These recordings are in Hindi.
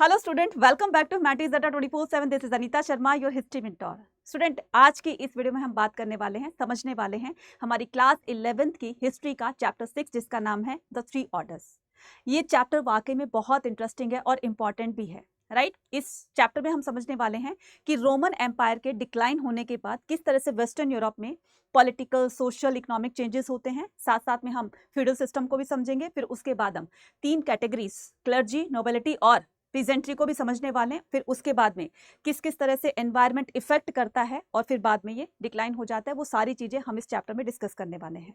Hello student, welcome back to मैटिज़ 24/7। This is Anita Sharma, your history mentor. Student, आज की इस वीडियो में हम बात करने वाले हैं, समझने वाले हैं हमारी क्लास 11th की हिस्ट्री का चैप्टर 6, जिसका नाम है द थ्री ऑर्डर्स। ये चैप्टर वाकई में बहुत इंटरेस्टिंग है और इम्पॉर्टेंट भी है, राइट। इस चैप्टर में हम समझने वाले हैं कि रोमन एम्पायर के डिक्लाइन होने के बाद किस तरह से वेस्टर्न यूरोप में पॉलिटिकल, सोशल, इकोनॉमिक चेंजेस होते हैं। साथ साथ में हम फ्यूडल सिस्टम को भी समझेंगे। फिर उसके बाद हम 3 कैटेगरीज, क्लर्जी, नोबिलिटी और पीजेंट्री को भी समझने वाले हैं। फिर उसके बाद में किस किस तरह से एनवायरनमेंट इफेक्ट करता है और फिर बाद में ये डिक्लाइन हो जाता है, वो सारी चीजें हम इस चैप्टर में डिस्कस करने वाले हैं।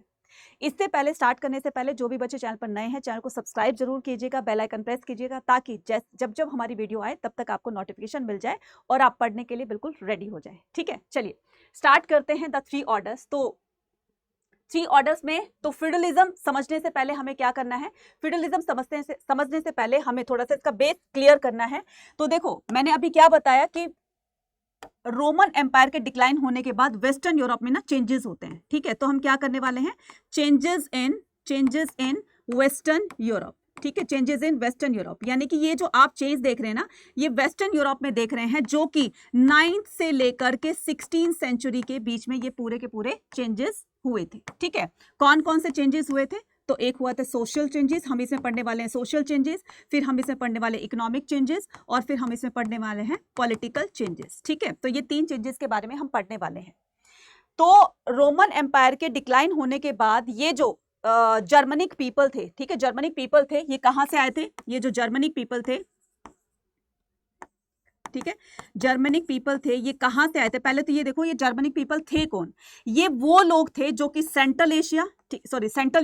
इससे पहले, स्टार्ट करने से पहले, जो भी बच्चे चैनल पर नए हैं, चैनल को सब्सक्राइब जरूर कीजिएगा, बेल आइकन प्रेस कीजिएगा, ताकि जब जब हमारी वीडियो आए तब तक आपको नोटिफिकेशन मिल जाए और आप पढ़ने के लिए बिल्कुल रेडी हो जाए। ठीक है, चलिए स्टार्ट करते हैं द थ्री ऑर्डर्स। तो थ्री ऑर्डर्स में तो फ्यूडलिज्म समझने से पहले हमें क्या करना है, फ्यूडलिज्म समझने से पहले हमें थोड़ा सा इसका बेस क्लियर करना है। तो देखो, मैंने अभी क्या बताया कि रोमन एम्पायर के डिक्लाइन होने के बाद वेस्टर्न यूरोप में ना चेंजेस होते हैं। ठीक है, तो हम क्या करने वाले हैं, चेंजेस इन वेस्टर्न यूरोप। ठीक है, चेंजेस इन वेस्टर्न यूरोप, यानी कि ये जो आप चेंज देख रहे हैं ना, ये वेस्टर्न यूरोप में देख रहे हैं, जो कि 9th से लेकर के 16th सेंचुरी के बीच में ये पूरे के पूरे चेंजेस हुए थे। ठीक है, कौन कौन से चेंजेस हुए थे? तो एक हुआ था सोशल चेंजेस, हम इसमें पढ़ने वाले हैं सोशल चेंजेस। फिर हम इसमें पढ़ने वाले इकोनॉमिक चेंजेस और फिर हम इसमें पढ़ने वाले हैं पॉलिटिकल चेंजेस। ठीक है, तो ये 3 चेंजेस के बारे में हम पढ़ने वाले हैं। तो रोमन एम्पायर के डिक्लाइन होने के बाद ये जो जर्मनिक पीपल थे, ठीक है, जर्मनिक पीपल थे, ये कहां से आए थे? ये जो जर्मनिक पीपल थे, ठीक है, जर्मनिक पीपल थे, ये कहां से आए थे? पहले तो ये देखो, ये जर्मनिक पीपल थे कौन? ये वो लोग थे जो कि सेंट्रल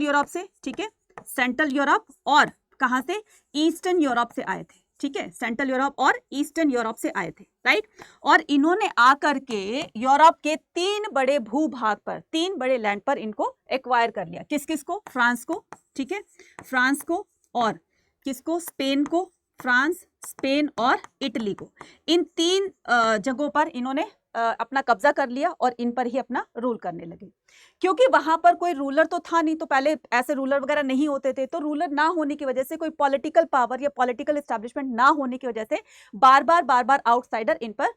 यूरोप से, ठीक है, सेंट्रल यूरोप और कहां से? ईस्टर्न यूरोप से आए थे। ठीक है, सेंट्रल यूरोप और ईस्टर्न यूरोप से आए थे, राइट। और इन्होंने आकर के यूरोप के 3 बड़े भूभाग पर, 3 बड़े लैंड पर इनको एक्वायर कर लिया। किस किस को? फ्रांस को, ठीक है, फ्रांस को, और किसको? स्पेन को, फ्रांस, स्पेन और इटली को। इन 3 जगहों पर इन्होंने अपना कब्जा कर लिया और इन पर ही अपना रूल करने लगे। क्योंकि वहां पर कोई रूलर तो था नहीं, तो पहले ऐसे रूलर वगैरह नहीं होते थे, तो रूलर ना होने की वजह से, कोई पॉलिटिकल पावर या पॉलिटिकल एस्टैब्लिशमेंट ना होने की वजह से बार बार आउटसाइडर इन पर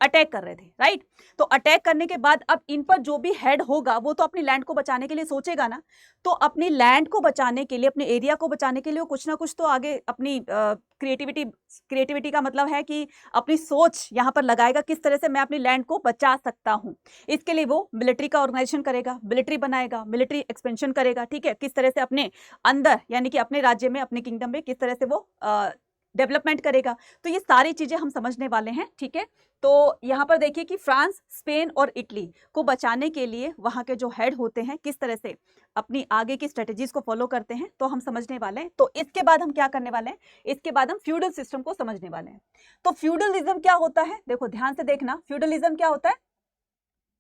अटैक कर रहे थे, राइट। तो अटैक करने के बाद अब इन पर जो भी हेड होगा वो तो अपनी लैंड को बचाने के लिए सोचेगा ना। तो अपनी लैंड को बचाने के लिए, अपने एरिया को बचाने के लिए वो कुछ ना कुछ तो आगे अपनी क्रिएटिविटी का मतलब है कि अपनी सोच यहाँ पर लगाएगा, किस तरह से मैं अपनी लैंड को बचा सकता हूँ। इसके लिए वो मिलिट्री का ऑर्गेनाइजेशन करेगा, मिलिट्री बनाएगा, मिलिट्री एक्सपेंशन करेगा। ठीक है, किस तरह से अपने अंदर, यानी कि अपने राज्य में, अपने किंगडम में किस तरह से वो डेवलपमेंट करेगा। तो ये सारी चीजें हम समझने वाले हैं। ठीक है, तो यहाँ पर देखिए कि फ्रांस, स्पेन और इटली को बचाने के लिए वहां के जो हेड होते हैं किस तरह से अपनी आगे की स्ट्रेटेजीज को फॉलो करते हैं, तो हम समझने वाले हैं। तो इसके बाद हम क्या करने वाले हैं, इसके बाद हम फ्यूडल सिस्टम को समझने वाले हैं। तो फ्यूडलिज्म क्या होता है? देखो, ध्यान से देखना, फ्यूडलिज्म क्या होता है?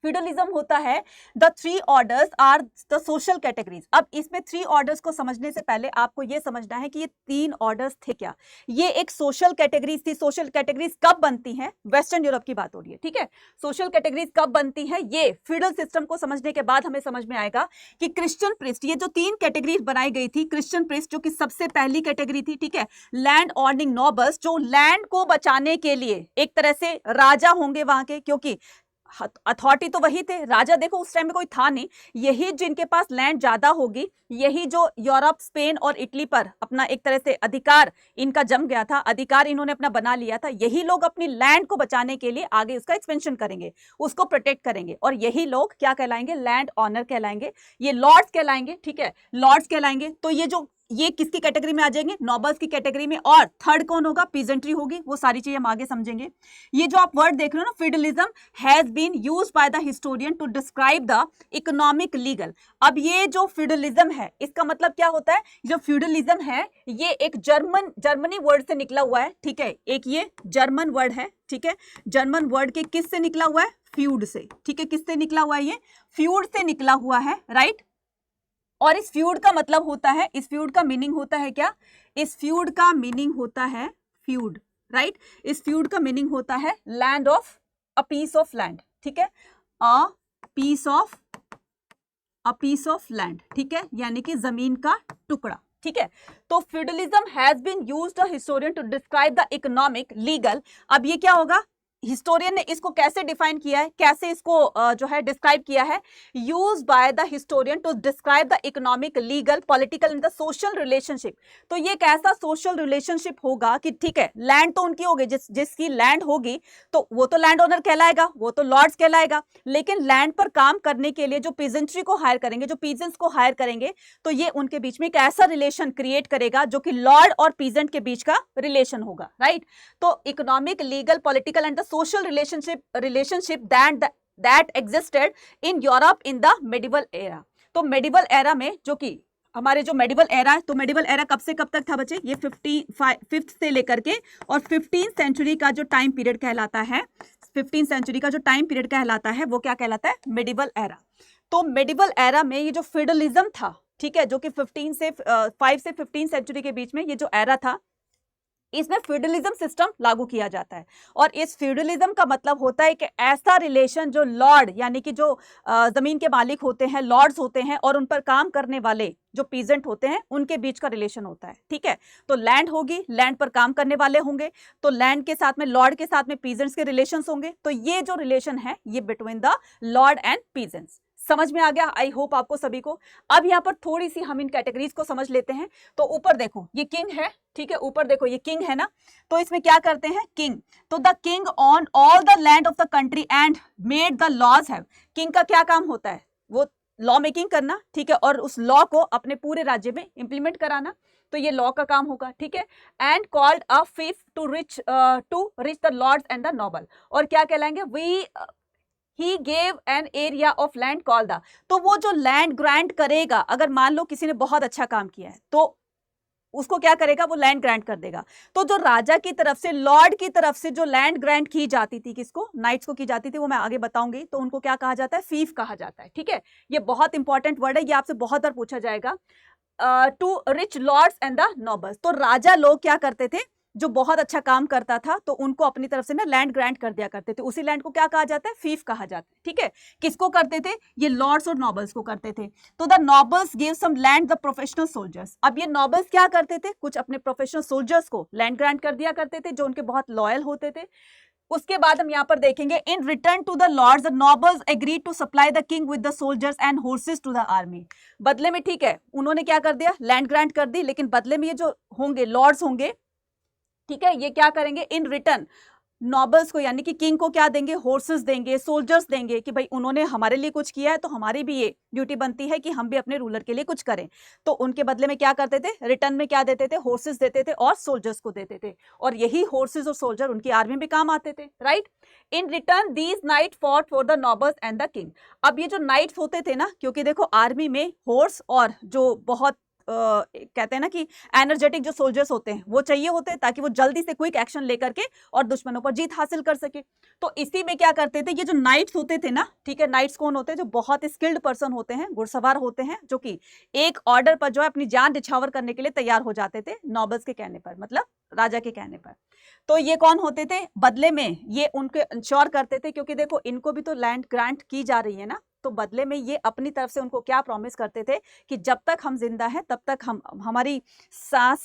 फ्यूडलिज्म होता है the three orders are the social categories. अब इसमें 3 ऑर्डर्स को समझने से पहले आपको यह समझना है कि ये 3 ऑर्डर्स थे क्या। ये एक सोशल कैटेगरीज थी। सोशल कैटेगरीज कब बनती हैं? वेस्टर्न यूरोप की बात हो रही है, ठीक है। सोशल कैटेगरीज कब बनती है? ये फ्यूडल सिस्टम को समझने के बाद हमें समझ में आएगा कि क्रिश्चियन प्रिस्ट, ये जो 3 कैटेगरीज बनाई गई थी, क्रिश्चियन प्रिस्ट जो कि सबसे पहली कैटेगरी थी, ठीक है, लैंड ऑर्निंग नोबल्स, जो लैंड को बचाने के लिए एक तरह से राजा होंगे वहां के, क्योंकि अथॉरिटी तो वही थे, राजा देखो उस टाइम में कोई था नहीं। यही जिनके पास लैंड ज्यादा होगी, यही जो यूरोप, स्पेन और इटली पर अपना एक तरह से अधिकार इनका जम गया था, अधिकार इन्होंने अपना बना लिया था, यही लोग अपनी लैंड को बचाने के लिए आगे उसका एक्सपेंशन करेंगे, उसको प्रोटेक्ट करेंगे। और यही लोग क्या कहलाएंगे? लैंड ऑनर कहलाएंगे, ये लॉर्ड्स कहलाएंगे। ठीक है, लॉर्ड्स कहलाएंगे। तो ये किसकी कैटेगरी में आ जाएंगे? नोबल्स की कैटेगरी में। और थर्ड कौन होगा? पीजेंट्री होगी। वो सारी चीजें हम आगे समझेंगे। ये जो आप वर्ड देख रहे हो ना, feudalism has been used by the historian to describe the economic legal. अब ये जो फ्यूडलिज्म है, इसका मतलब क्या होता है? जो फ्यूडलिज्म है ये एक जर्मनी वर्ड से निकला हुआ है, ठीक है, एक ये जर्मन वर्ड है, ठीक है, जर्मन वर्ड के किस से निकला हुआ है? फ्यूड से। ठीक है, किससे निकला हुआ है? ये फ्यूड से निकला हुआ है, राइट। और इस फ्यूड का मतलब होता है, इस फ्यूड का मीनिंग होता है क्या? इस फ्यूड का मीनिंग होता है फ्यूड, राइट। इस फ्यूड का मीनिंग होता है land of, a piece of land, ठीक है, अ पीस ऑफ लैंड, ठीक है, यानी कि जमीन का टुकड़ा। ठीक है। तो feudalism has been used a historian to describe the economic legal, अब ये क्या होगा, हिस्टोरियन ने इसको कैसे डिफाइन किया है, कैसे इसको जो है डिस्क्राइब किया है, use by the historian to describe the economic legal political and the social relationship. तो ये एक ऐसा सोशल रिलेशनशिप होगा कि ठीक है, लैंड तो उनकी होगी, जिसकी लैंड होगी तो वो तो लैंड ओनर कहलाएगा, वो तो लॉर्ड्स कहलाएगा, लेकिन लैंड पर काम करने के लिए जो पीजेंट्री को हायर करेंगे, जो पीजेंट्स को हायर करेंगे, तो ये उनके बीच में एक ऐसा रिलेशन क्रिएट करेगा जो कि लॉर्ड और पीजेंट के बीच का रिलेशन होगा, राइट। तो economic legal political and the social relationship that existed in Europe in the medieval era। तो medieval era में जो कि हमारे जो मेडिवल एरा है, तो मेडिवल एरा कब से कब तक था बच्चे, ये 5th से लेकर के और 15th सेंचुरी का जो टाइम पीरियड कहलाता है, 15th सेंचुरी का जो टाइम पीरियड कहलाता है वो क्या कहलाता है, मेडिवल एरा। तो मेडिवल एरा में ये जो फ्यूडलिज्म था, ठीक है, जो कि 5 से 15 सेंचुरी के बीच में ये जो एरा था, इसमें फ्यूडलिज्म सिस्टम लागू किया जाता है। और इस फ्यूडलिज्म का मतलब होता है कि ऐसा रिलेशन जो लॉर्ड यानी कि जो जमीन के मालिक होते हैं, लॉर्ड्स होते हैं, और उन पर काम करने वाले जो पीजेंट होते हैं, उनके बीच का रिलेशन होता है, ठीक है। तो लैंड होगी, लैंड पर काम करने वाले होंगे, तो लैंड के साथ में लॉर्ड के साथ में पीजेंट्स के रिलेशंस होंगे। तो ये जो रिलेशन है ये between the Lord and peasants. समझ में आ गया, आई होप आपको सभी को। अब यहाँ पर थोड़ी सी हम इन कैटेगरीज को समझ लेते हैं। तो ऊपर देखो ये किंग है, ठीक है, ऊपर देखो ये किंग है ना, तो इसमें क्या करते हैं, किंग, तो the king on all the land of the country and made the laws have. King का क्या काम होता है, वो लॉ मेकिंग करना, ठीक है, और उस लॉ को अपने पूरे राज्य में इंप्लीमेंट कराना, तो ये लॉ का काम होगा, ठीक है। And called a fief to rich the lords and the noble, और क्या कहलाएंगे, we he gave an area of land call the. तो वो जो लैंड ग्रांट करेगा, अगर मान लो किसी ने बहुत अच्छा काम किया है तो उसको क्या करेगा, वो लैंड ग्रांट कर देगा। तो जो राजा की तरफ से, लॉर्ड की तरफ से जो लैंड ग्रांट की जाती थी, किसको, नाइट्स को की जाती थी, वो मैं आगे बताऊंगी, तो उनको क्या कहा जाता है, फीफ कहा जाता है, ठीक है। ये बहुत इंपॉर्टेंट वर्ड है, ये आपसे बहुत बार पूछा जाएगा। To rich lords and the nobles, तो राजा लोग क्या करते थे, जो बहुत अच्छा काम करता था तो उनको अपनी तरफ से ना लैंड ग्रांट कर दिया करते थे, उसी लैंड को क्या कहा जाता है, फीफ कहा जाता है, ठीक है। किसको करते थे, ये लॉर्ड्स और नोबल्स को करते थे। तो the nobles give some land the professional soldiers. अब ये नोबल्स क्या करते थे, कुछ अपने प्रोफेशनल सोल्जर्स को लैंड ग्रांट कर दिया करते थे, जो उनके बहुत लॉयल होते थे। उसके बाद हम यहाँ पर देखेंगे, in return to the lords the nobles agreed to supply the king with the soldiers and horses to the army. बदले में, ठीक है, उन्होंने क्या कर दिया, लैंड ग्रांट कर दी, लेकिन बदले में ये जो होंगे लॉर्ड्स होंगे, ठीक है, ये क्या करेंगे, इन रिटर्न नोबल्स को यानी कि किंग को क्या देंगे, हॉर्सेस देंगे, सोल्जर्स देंगे, कि भाई उन्होंने हमारे लिए कुछ किया है तो हमारी भी ये ड्यूटी बनती है कि हम भी अपने रूलर के लिए कुछ करें। तो उनके बदले में क्या करते थे, रिटर्न में क्या देते थे, हॉर्सेस देते थे और सोल्जर्स को देते थे, और यही हॉर्सेस और सोल्जर उनकी आर्मी में काम आते थे, right. In return these night fought for the nobles and the king. अब ये जो नाइट्स होते थे ना, क्योंकि देखो आर्मी में हॉर्स और जो बहुत कहते हैं ना कि एनर्जेटिक जो सोल्जर्स होते हैं वो चाहिए होते हैं, ताकि वो जल्दी से क्विक एक्शन लेकर के और दुश्मनों पर जीत हासिल कर सके। तो इसी में क्या करते थे, ये जो नाइट्स होते थे ना, ठीक है, नाइट्स कौन होते हैं, जो बहुत स्किल्ड पर्सन होते हैं, घुड़सवार होते हैं, जो कि एक ऑर्डर पर जो है अपनी जान निछावर करने के लिए तैयार हो जाते थे नोबल्स के कहने पर, मतलब राजा के कहने पर। तो ये कौन होते थे, बदले में ये उनके इंश्योर करते थे, क्योंकि देखो इनको भी तो लैंड ग्रांट की जा रही है ना, तो बदले में ये अपनी तरफ से उनको क्या प्रॉमिस करते थे कि जब तक हम जिंदा हैं तब तक हम, हमारी सांस,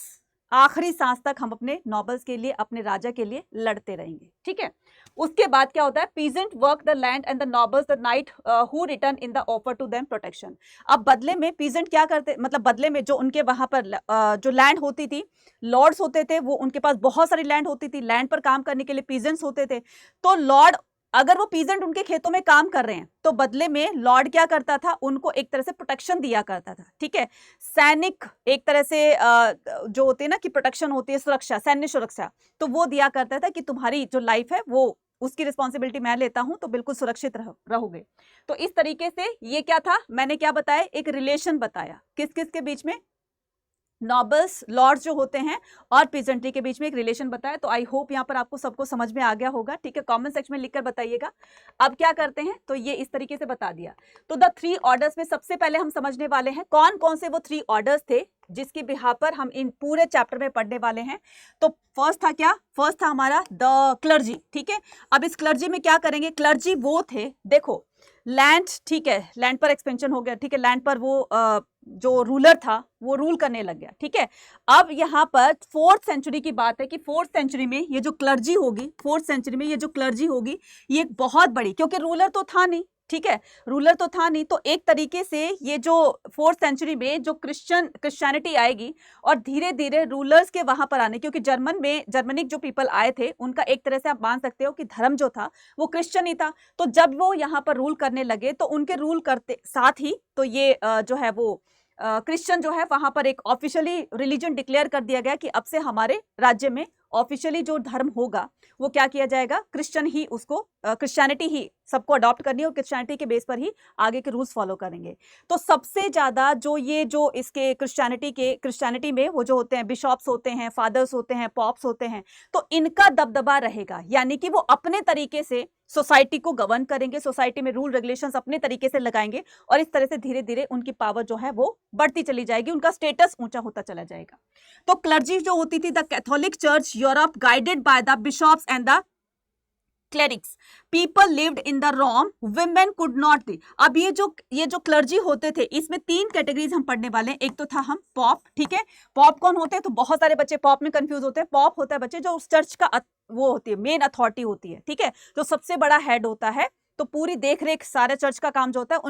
आखिरी सांस तक हम अपने नोबल्स के लिए, अपने राजा के लिए लड़ते रहेंगे, ठीक है। उसके बाद क्या होता है, peasant work the land and the nobles the knight who return in the offer to them protection. अब बदले में पीजेंट क्या करते, मतलब बदले में जो उनके वहां पर जो लैंड होती थी, लॉर्ड्स होते थे, वो उनके पास बहुत सारी लैंड होती थी, लैंड पर काम करने के लिए पीजेंट्स होते थे। तो लॉर्ड, अगर वो पीजेंट उनके खेतों में काम कर रहे हैं तो बदले में लॉर्ड क्या करता था, उनको एक तरह से प्रोटेक्शन दिया करता था, ठीक है। सैनिक एक तरह से जो होती है ना कि प्रोटेक्शन होती है, सुरक्षा, सैन्य सुरक्षा, तो वो दिया करता था कि तुम्हारी जो लाइफ है वो, उसकी रिस्पॉन्सिबिलिटी मैं लेता हूं, तो बिल्कुल सुरक्षित रहोगे। तो इस तरीके से ये क्या था, मैंने क्या बताया, एक रिलेशन बताया, किस किस के बीच में, नोबल्स, लॉर्ड्स जो होते हैं और पीजेंट्री के बीच में एक रिलेशन बताया। तो आई होप यहाँ पर आपको सबको समझ में आ गया होगा, ठीक है, कमेंट सेक्शन में लिखकर बताइएगा। अब क्या करते हैं, तो ये इस तरीके से बता दिया। तो द 3 ऑर्डर्स में सबसे पहले हम समझने वाले हैं कौन कौन से वो 3 ऑर्डर्स थे जिसकी बिहाफ पर हम इन पूरे चैप्टर में पढ़ने वाले हैं। तो फर्स्ट था क्या, फर्स्ट था हमारा द क्लर्जी, ठीक है। अब इस क्लर्जी में क्या करेंगे, क्लर्जी वो थे, देखो लैंड, ठीक है, लैंड पर एक्सपेंशन हो गया, ठीक है, लैंड पर वो जो रूलर था वो रूल करने लग गया, ठीक है। अब यहाँ पर 4th सेंचुरी की बात है कि 4th सेंचुरी में ये जो क्लर्जी होगी, 4th सेंचुरी में ये जो क्लर्जी होगी ये एक बहुत बड़ी, क्योंकि रूलर तो था नहीं, ठीक है, रूलर तो था नहीं, तो एक तरीके से ये जो 4th सेंचुरी में जो क्रिश्चियनिटी आएगी और धीरे धीरे रूलर्स के वहां पर आने, क्योंकि जर्मनिक जो पीपल आए थे उनका एक तरह से आप मान सकते हो कि धर्म जो था वो क्रिश्चियन ही था। तो जब वो यहाँ पर रूल करने लगे तो उनके रूल करते साथ ही तो ये जो है वो क्रिश्चियन जो है वहां पर एक ऑफिशियली रिलीजन डिक्लेयर कर दिया गया कि अब से हमारे राज्य में ऑफिशियली जो धर्म होगा वो क्या किया जाएगा, क्रिश्चियन ही, उसको क्रिश्चियनिटी ही सबको अडॉप्ट करनी है और क्रिश्चियनिटी के बेस पर ही आगे के रूल्स फॉलो करेंगे। तो सबसे ज्यादा जो ये जो इसके क्रिश्चियनिटी में वो जो होते हैं बिशॉप्स होते हैं, फादर्स होते हैं, पॉप्स होते हैं, तो इनका दबदबा रहेगा, यानी कि वो अपने तरीके से सोसाइटी को गवर्न करेंगे, सोसाइटी में रूल रेगुलेशंस अपने तरीके से लगाएंगे और इस तरह से धीरे धीरे उनकी पावर जो है वो बढ़ती चली जाएगी, उनका स्टेटस ऊंचा होता चला जाएगा। तो क्लर्जी जो होती थी, the Catholic church Europe guided by the bishops and the clerics, people lived in the Rome, women could not be. अब ये जो क्लर्जी होते थे इसमें 3 कैटेगरीज हम पढ़ने वाले हैं। एक तो था हम पॉप, ठीक है, पॉप कौन होते हैं, तो बहुत सारे बच्चे पॉप में कंफ्यूज होते हैं। पॉप होता है बच्चे जो उस चर्च का वो होती है, मेन अथॉरिटी होती है, ठीक है, जो सबसे बड़ा हेड होता है, तो पूरी देख रेख सारे चर्च का काम जो होता है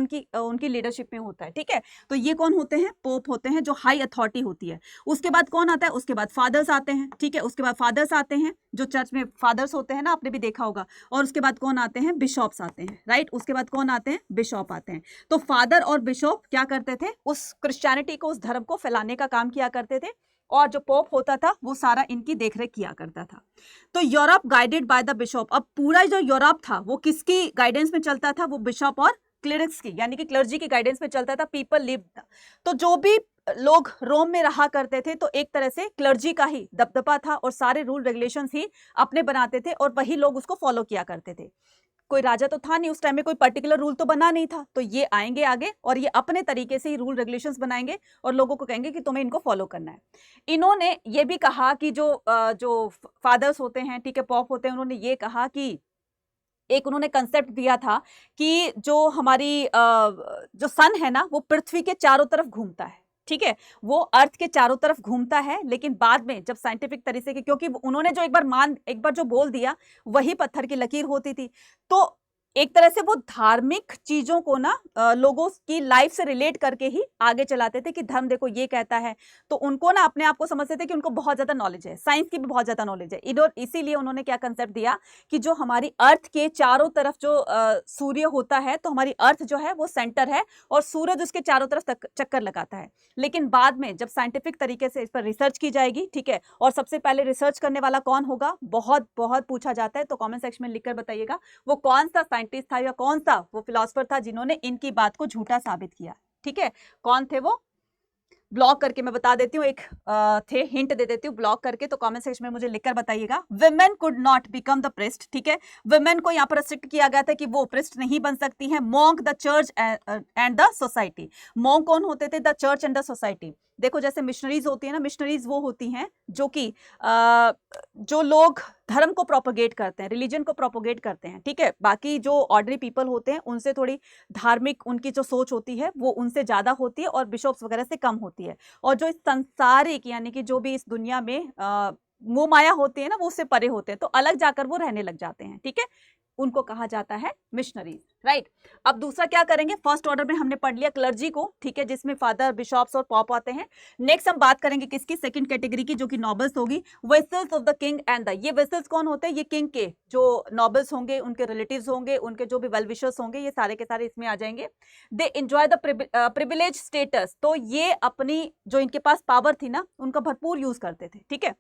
उनकी लीडरशिप में होता है, ठीक है। तो ये कौन होते हैं, पोप होते हैं, जो हाई अथॉरिटी होती है। उसके बाद कौन आता है, उसके बाद फादर्स आते हैं, ठीक है, उसके बाद फादर्स आते हैं, जो चर्च में फादर्स होते हैं ना, आपने भी देखा होगा। और उसके बाद कौन आते हैं, बिशॉप्स आते हैं, राइट, उसके बाद कौन आते हैं, बिशॉप आते हैं। तो फादर और बिशॉप क्या करते थे, उस क्रिश्चियनिटी को, उस धर्म को फैलाने का काम किया करते थे, और जो पोप होता था वो सारा इनकी देखरेख किया करता था। तो Europe guided by the Bishop, अब पूरा जो यूरोप था वो किसकी गाइडेंस में चलता था, वो बिशॉप और क्लेरिक्स की, यानी कि क्लर्जी की गाइडेंस में चलता था। पीपल लिव, तो जो भी लोग रोम में रहा करते थे तो एक तरह से क्लर्जी का ही दबदबा था और सारे रूल रेगुलेशंस ही अपने बनाते थे और वही लोग उसको फॉलो किया करते थे। कोई राजा तो था नहीं उस टाइम में, कोई पर्टिकुलर रूल तो बना नहीं था, तो ये आएंगे आगे और ये अपने तरीके से ही रूल रेगुलेशंस बनाएंगे और लोगों को कहेंगे कि तुम्हें इनको फॉलो करना है। इन्होंने ये भी कहा कि जो फादर्स होते हैं, ठीक है, पॉप होते हैं, उन्होंने ये कहा कि एक उन्होंने कंसेप्ट दिया था कि जो हमारी जो सन है ना वो पृथ्वी के चारों तरफ घूमता है, ठीक है, वो अर्थ के चारों तरफ घूमता है, लेकिन बाद में जब साइंटिफिक तरीके से, क्योंकि उन्होंने जो एक बार जो बोल दिया वही पत्थर की लकीर होती थी, तो एक तरह से वो धार्मिक चीजों को ना लोगों की लाइफ से रिलेट करके ही आगे चलाते थे कि धर्म देखो ये कहता है, तो उनको ना अपने आप को समझते थे कि उनको बहुत ज्यादा नॉलेज है, साइंस की भी बहुत ज्यादा नॉलेज है। इसीलिए उन्होंने क्या कंसेप्ट दिया कि जो हमारी अर्थ के चारों तरफ जो सूर्य होता है, तो हमारी अर्थ जो है वो सेंटर है और सूरज उसके चारों तरफ चक्कर लगाता है। लेकिन बाद में जब साइंटिफिक तरीके से इस पर रिसर्च की जाएगी, ठीक है, और सबसे पहले रिसर्च करने वाला कौन होगा, बहुत बहुत पूछा जाता है, तो कमेंट सेक्शन में लिखकर बताइएगा वो कौन सा साइंटिस्ट था या कौन सा वो फिलोसफर था जिन्होंने इनकी बात को झूठा साबित किया, ठीक है, कौन थे वो, ब्लॉक करके मैं बता देती हूँ, एक थे, हिंट दे देती हूँ ब्लॉक करके, तो कमेंट सेक्शन में मुझे लिखकर बताइएगा। Women could not become the priest, ठीक है, विमेन को यहाँ पर रिस्ट्रिक्ट किया गया था कि वो प्रिस्ट नहीं बन सकती है। Monk, the church and the society, monk कौन होते थे, the church and the society. देखो जैसे मिशनरीज होती है ना, मिशनरीज वो होती हैं जो कि जो लोग धर्म को प्रोपोगेट करते हैं, रिलीजन को प्रोपोगेट करते हैं, ठीक है, बाकी जो ऑर्डिनरी पीपल होते हैं उनसे थोड़ी धार्मिक उनकी जो सोच होती है वो उनसे ज्यादा होती है और बिशॉप्स वगैरह से कम होती है। और जो इस संसारिक यानी कि जो भी इस दुनिया में मोह माया होती है ना वो उससे परे होते हैं, तो अलग जाकर वो रहने लग जाते हैं, ठीक है, उनको कहा जाता है मिशनरीज, राइट। अब दूसरा क्या करेंगे, फर्स्ट ऑर्डर में हमने पढ़ लिया क्लर्जी को, ठीक है, जिसमें फादर, बिशॉप्स और पॉप आते हैं। नेक्स्ट हम बात करेंगे किसकी, सेकंड कैटेगरी की, जो कि नॉबल्स होगी। Vessels of the king and the, ये वेसल्स कौन होते हैं, ये किंग के जो नॉबल्स होंगे, उनके रिलेटिव्स होंगे, उनके जो भी वेल विशर्स होंगे, ये सारे के सारे इसमें आ जाएंगे। They enjoy the privilege status, तो ये अपनी जो इनके पास पावर थी ना उनका भरपूर यूज करते थे, ठीक है,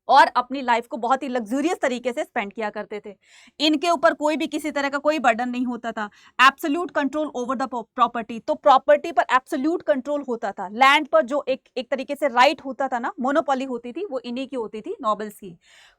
और अपनी लाइफ को बहुत ही लग्जूरियस तरीके से स्पेंड किया करते थे। इनके ऊपर कोई भी किसी तरह का कोई बर्डन नहीं होता था। Absolute control over the property, तो प्रॉपर्टी पर एब्सोल्यूट कंट्रोल होता था। लैंड पर जो एक तरीके से राइट होता था ना, मोनोपोली होती थी, वो इन्हीं की होती थी, नॉबल्स की।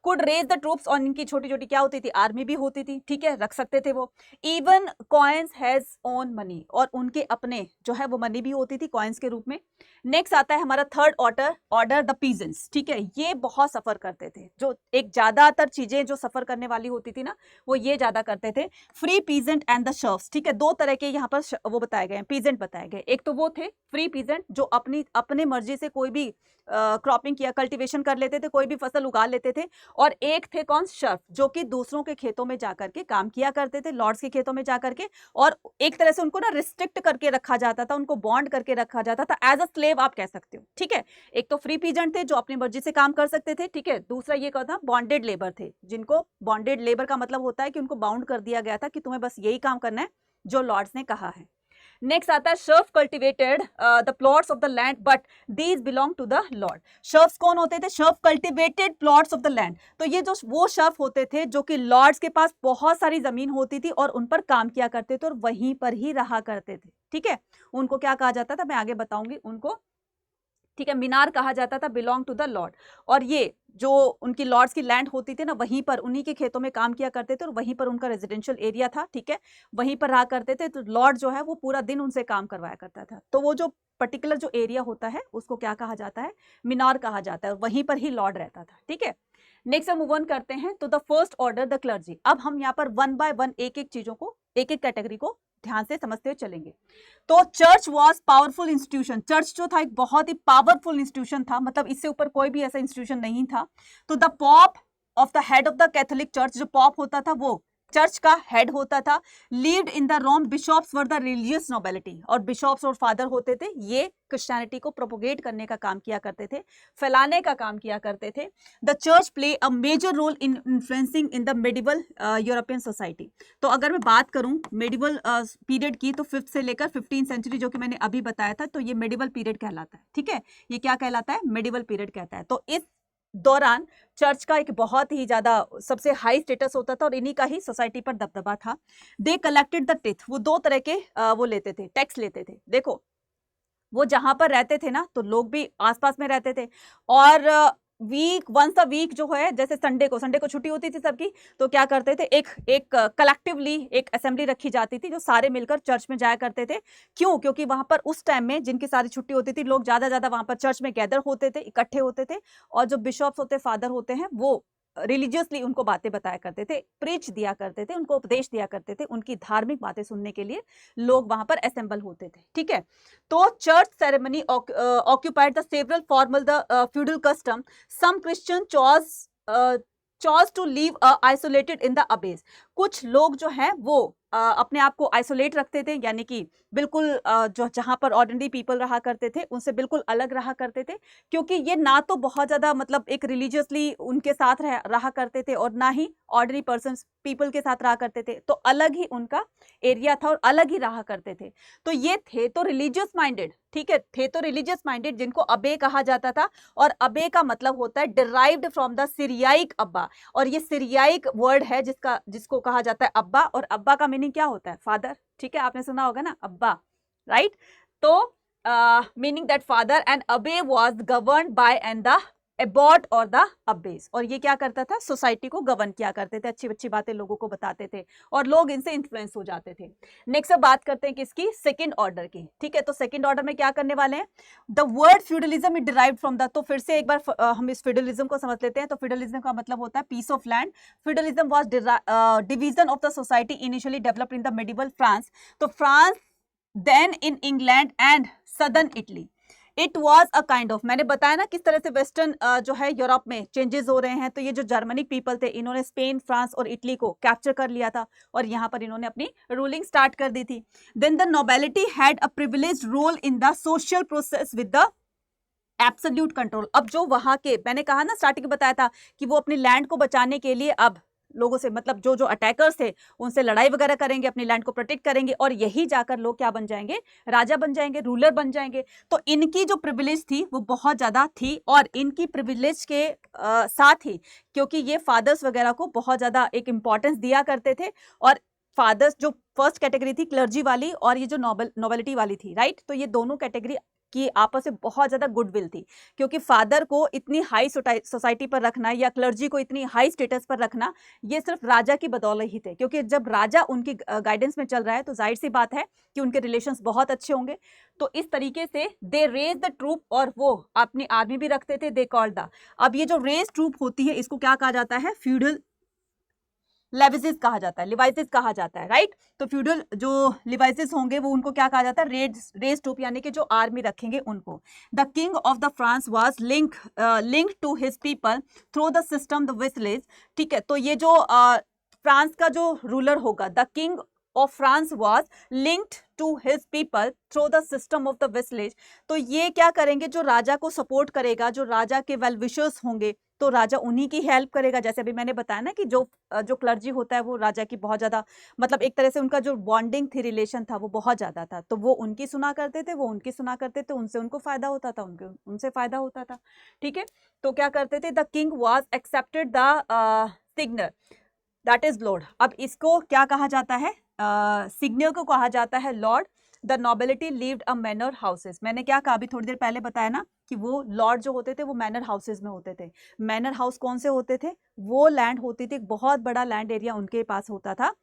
कुड रेज द ट्रूप्स, और इनकी छोटी छोटी क्या होती थी, आर्मी भी होती थी, ठीक है, रख सकते थे वो। Even coins has own money, और उनके अपने जो है वो मनी भी होती थी कॉइन्स के रूप में। नेक्स्ट आता है हमारा थर्ड ऑर्डर द पीजेंट्स, ठीक है, ये बहुत सफर करते थे, जो एक ज्यादातर चीजें जो सफर करने वाली होती थी ना वो ये ज्यादा करते थे। Free peasant and the serves, ठीक है, दो तरह के यहाँ पर वो बताए गए हैं, पीजेंट बताए गए। एक तो वो थे फ्री पीजेंट जो अपने मर्जी से कोई भी क्रॉपिंग किया, कल्टीवेशन कर लेते थे, कोई भी फसल उगा लेते थे। और एक थे कौन, सर्फ, जो कि दूसरों के खेतों में जाकर के काम किया करते थे, लॉर्ड्स के खेतों में जाकर के, और एक तरह से उनको ना रिस्ट्रिक्ट करके रखा जाता था, उनको बॉन्ड करके रखा जाता था, एज अ स्लेव आप कह सकते हो, ठीक है। एक तो फ्री पीजेंट थे जो अपनी मर्जी से काम कर सकते थे, ठीक है। दूसरा ये क्या था, बॉन्डेड लेबर थे, जिनको बॉन्डेड लेबर का मतलब होता है कि उनको बाउंड कर दिया गया था कि तुम्हें बस यही काम करना है जो लॉर्ड्स ने कहा है। नेक्स्ट आता है serf cultivated the plots of the land but these belong to the lord. Serfs कौन होते थे, serf cultivated plots of the land. तो ये जो वो सर्फ होते थे जो कि लॉर्ड्स के पास बहुत सारी जमीन होती थी और उन पर काम किया करते थे और वहीं पर ही रहा करते थे, ठीक है। उनको क्या कहा जाता था, मैं आगे बताऊंगी उनको, ठीक है। मीनार कहा जाता था, बिलोंग टू द लॉर्ड। और ये जो उनकी लॉर्ड्स की लैंड होती थी ना, वहीं पर उन्हीं के खेतों में काम किया करते थे और वहीं पर उनका रेजिडेंशियल एरिया था, ठीक है, वहीं पर रहा करते थे। तो लॉर्ड जो है वो पूरा दिन उनसे काम करवाया करता था। तो वो जो पर्टिकुलर जो एरिया होता है उसको क्या कहा जाता है, मीनार कहा जाता है, वहीं पर ही लॉर्ड रहता था, ठीक है। नेक्स्ट हम मूव ऑन करते हैं तो the first order the clergy. अब हम यहाँ पर वन बाय वन एक एक चीजों को, एक एक कैटेगरी को ध्यान से समझते हुए चलेंगे। तो church was powerful institution, church जो था एक बहुत ही पावरफुल इंस्टीट्यूशन था, मतलब इससे ऊपर कोई भी ऐसा इंस्टीट्यूशन नहीं था। तो the pope of the head of the Catholic church, जो पॉप होता था वो चर्च का हेड होता था। Lived in the Rome, bishops were the religious nobility, और बिशॉप्स और फादर होते थे ये क्रिश्चियनिटी को प्रोपोगेट करने का काम किया करते थे, फैलाने का काम किया करते थे। The church play a major role in influencing in the medieval European society. तो अगर मैं बात करूं मेडिवल पीरियड की, तो 5th से लेकर 15th सेंचुरी जो कि मैंने अभी बताया था, तो ये मेडिवल पीरियड कहलाता है, ठीक है। ये क्या कहलाता है, मेडिवल पीरियड कहता है। तो इस दौरान चर्च का एक बहुत ही ज्यादा सबसे हाई स्टेटस होता था और इन्हीं का ही सोसाइटी पर दबदबा था। दे कलेक्टेड द टेथ, वो दो तरह के वो लेते थे, टैक्स लेते थे। देखो वो जहां पर रहते थे ना, तो लोग भी आसपास में रहते थे, और वीक वंस अ वीक जो है, जैसे संडे को छुट्टी होती थी सबकी, तो क्या करते थे, एक कलेक्टिवली एक असेंबली रखी जाती थी जो सारे मिलकर चर्च में जाया करते थे। क्यों, क्योंकि वहां पर उस टाइम में जिनकी सारी छुट्टी होती थी, लोग ज्यादा वहां पर चर्च में गैदर होते थे, इकट्ठे होते थे, और जो बिशॉप्स होते, फादर होते हैं, वो रिलीजियसली उनको बातें बताया करते थे, प्रीच दिया करते थे, उनको उपदेश दिया करते थे, उनकी धार्मिक बातें सुनने के लिए लोग वहां पर असेंबल होते थे, ठीक है। तो church ceremony occupied the several formal the feudal custom. Some Christian chose to live isolated in the abbey. कुछ लोग जो है वो अपने आप को आइसोलेट रखते थे, यानी कि बिल्कुल जो जहां पर ऑर्डिनरी पीपल रहा करते थे उनसे बिल्कुल अलग रहा करते थे, क्योंकि ये ना तो बहुत ज्यादा मतलब एक रिलीजियसली उनके साथ रहा करते थे और ना ही ऑर्डिनरी पर्सन पीपल के साथ रहा करते थे, तो अलग ही उनका एरिया था और अलग ही रहा करते थे। तो ये थे तो रिलीजियस माइंडेड, ठीक है, थे तो रिलीजियस माइंडेड, जिनको अबे कहा जाता था। और अबे का मतलब होता है डिराइव्ड फ्रॉम द सीरियाइक अब्बा, और ये सीरियाइक वर्ड है जिसको कहा जाता है अब्बा, और अब्बा का मीनिंग क्या होता है, फादर, ठीक है, आपने सुना होगा ना अब्बा, राइट। तो मीनिंग दैट फादर एंड अबे was governed bye and the Abbott और द अब्बेस, और ये क्या करता था, सोसाइटी को गवर्न किया करते थे, अच्छी अच्छी बातें लोगों को बताते थे और लोग इनसे इन्फ्लुएंस हो जाते थे। नेक्स्ट अब बात करते हैं किसकी, सेकंड ऑर्डर की, ठीक है। तो सेकंड ऑर्डर में क्या करने वाले हैं, the word feudalism is derived from the, तो फिर से एक बार हम इस फ्यूडलिज्म को समझ लेते हैं। तो फ्यूडलिज्म का मतलब होता है piece of land. Feudalism was division of the society initially developed in the medieval France. तो France, then in England and southern Italy. It was a kind of, मैंने बताया ना किस तरह से वेस्टर्न जो है यूरोप में चेंजेस हो रहे हैं। तो ये जो जर्मनिक पीपल थे, इन्होंने स्पेन, फ्रांस और इटली को कैप्चर कर लिया था और यहाँ पर इन्होंने अपनी रूलिंग स्टार्ट कर दी थी। Then the nobility had a privileged role in the social process with the absolute control. अब जो वहां के, मैंने कहा ना स्टार्टिंग में बताया था कि वो अपनी लैंड को बचाने के लिए अब लोगों से, मतलब जो अटैकर्स थे उनसे लड़ाई वगैरह करेंगे, अपनी लैंड को प्रोटेक्ट करेंगे, और यही जाकर लोग क्या बन जाएंगे, राजा बन जाएंगे, रूलर बन जाएंगे। तो इनकी जो प्रिविलेज थी वो बहुत ज्यादा थी, और इनकी प्रिविलेज के साथ ही, क्योंकि ये फादर्स वगैरह को बहुत ज्यादा एक इंपॉर्टेंस दिया करते थे, और फादर्स जो फर्स्ट कैटेगरी थी क्लर्जी वाली, और ये जो नोबिलिटी वाली थी, राइट। तो ये दोनों कैटेगरी कि आपस में बहुत ज़्यादा गुडविल थी, क्योंकि फादर को इतनी हाई सोसाइटी पर रखना या क्लर्जी को इतनी हाई स्टेटस पर रखना ये सिर्फ राजा की बदौलत ही थे, क्योंकि जब राजा उनकी गाइडेंस में चल रहा है तो जाहिर सी बात है कि उनके रिलेशंस बहुत अच्छे होंगे। तो इस तरीके से दे रेज द ट्रूप, और वो अपनी आर्मी भी रखते थे, दे कॉल्ड द। अब ये जो रेज ट्रूप होती है इसको क्या कहा जाता है, फ्यूडल लेविसेस कहा जाता है, लिवाइसेस कहा जाता है, राइट। तो फ्यूडल जो लिवाइसेस होंगे वो उनको क्या कहा जाता है, रेज ट्रूप, यानी कि जो आर्मी रखेंगे उनको। The king of the France was link to his people through the system the vassalage. ठीक है, तो ये जो फ्रांस का जो रूलर होगा, the king of France was linked to his people through the system of the vassalage. तो ये क्या करेंगे, जो राजा को सपोर्ट करेगा, जो राजा के वेल विशर्स होंगे, तो राजा उन्हीं की हेल्प करेगा। जैसे अभी मैंने बताया ना कि जो क्लर्जी होता है वो राजा की बहुत ज्यादा, मतलब एक तरह से उनका जो बॉन्डिंग थी, रिलेशन था, वो बहुत ज्यादा था। तो वो उनकी सुना करते थे, वो उनकी सुना करते थे, उनसे उनको फायदा होता था, उनसे फायदा होता था। ठीक है, तो क्या करते थे, the king was accepted the seigneur that is lord. अब इसको क्या कहा जाता है, सिग्नर को कहा जाता है Lord. The nobility lived a manner houses. मैंने क्या कहा अभी थोड़ी देर पहले बताया ना कि वो लॉर्ड जो होते थे वो मैनर हाउसेस में होते थे। मैनर हाउस कौन से होते थे, वो लैंड होती थी, बहुत बड़ा लैंड एरिया उनके पास होता था,